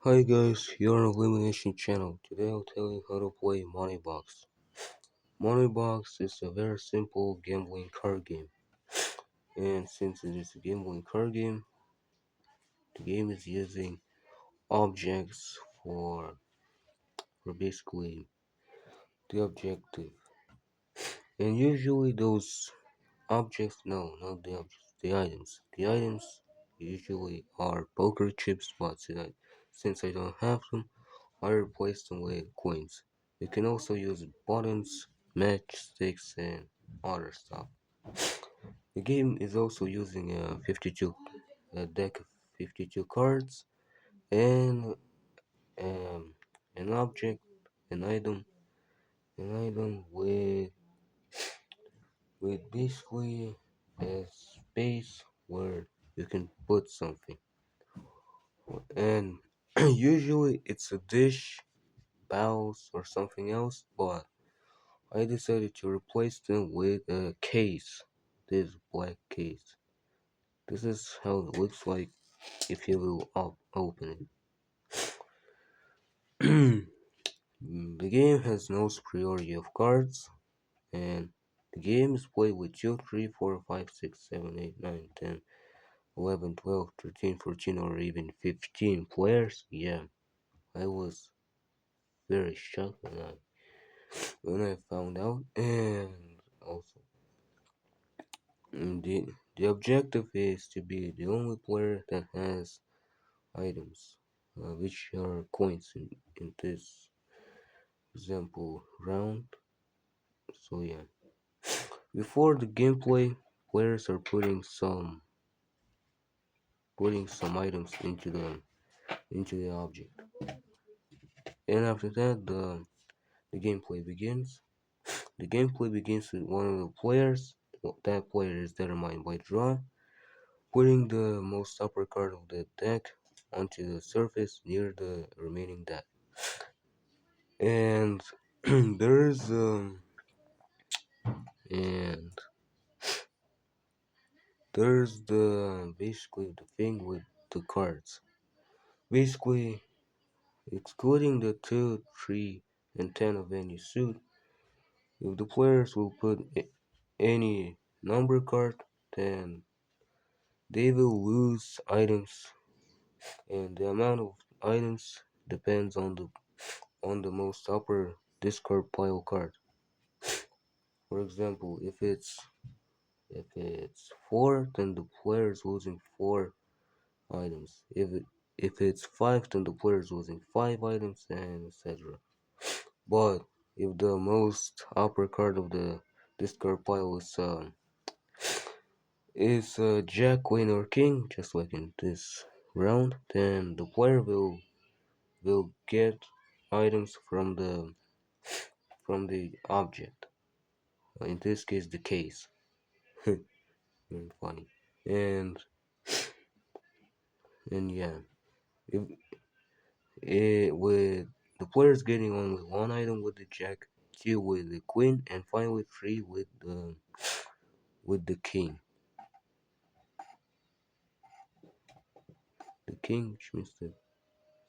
Hi guys, you're on Illumination channel. Today I'll tell you how to play Money Box. Money Box is a very simple gambling card game. And since it is a gambling card game, the game is using objects for basically the objective. And usually those objects, no, not the objects, the items. The items usually are poker chips, but since I don't have them, I replace them with coins. You can also use buttons, matchsticks, and other stuff. The game is also using a deck of 52 cards and um, an object, an item, with basically a space where you can put something. And usually it's a dish, bows, or something else, but I decided to replace them with a case. This black case. This is how it looks like if you will open it. The game has no priority of cards, and the game is played with 2, 3, 4, 5, 6, 7, 8, 9, 10, 11, 12, 13, 14, or even 15 players. Yeah, I was very shocked when I found out, and also the objective is to be the only player that has items, which are coins in this example round. So yeah, before the gameplay, players are putting some items into the object, and after that the gameplay begins. The gameplay begins with one of the players. That player is determined by draw, putting the most upper card of the deck onto the surface near the remaining deck. And there's and there's the basically the thing with the cards. Basically, excluding the 2, 3, and 10 of any suit, if the players will put any number card, then they will lose items, and the amount of items depends on the most upper discard pile card. For example, if it's 4, then the player is losing 4 items. If it's 5, then the player is losing 5 items, and etc. But if the most upper card of the discard pile is Jack, Queen, or King, just like in this round, then the player will get items from the object. In this case, the case. Very funny. And yeah, if with the players getting only one item with the Jack, 2 with the Queen, and finally 3 with the King. The King, which means that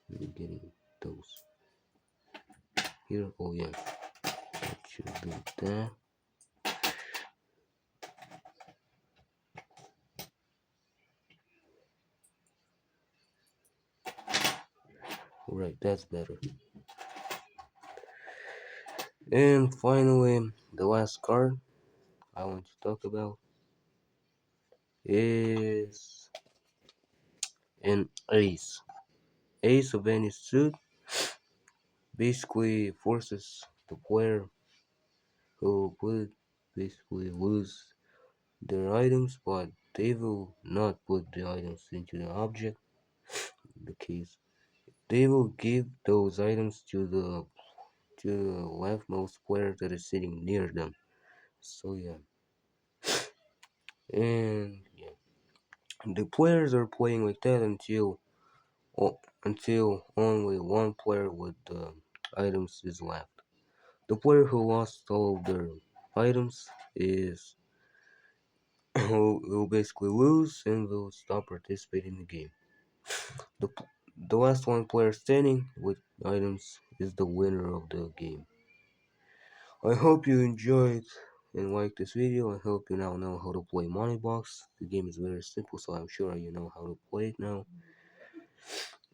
we're getting those here. Oh yeah, that should be that. Right, that's better. And finally, the last card I want to talk about is an ace. Ace of any suit basically forces the player who would basically lose their items, but they will not put the items into the object. In the case, they will give those items to the leftmost player that is sitting near them. So yeah, and yeah, the players are playing like that until only one player with the items is left. The player who lost all of their items is will basically lose and will stop participating in the game. The The last one player standing with items is the winner of the game. I hope you enjoyed and liked this video. I hope you now know how to play Money Box. The game is very simple, so I'm sure you know how to play it now.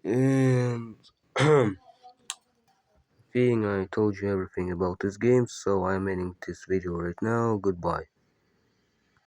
And seeing I told you everything about this game, so I'm ending this video right now. Goodbye.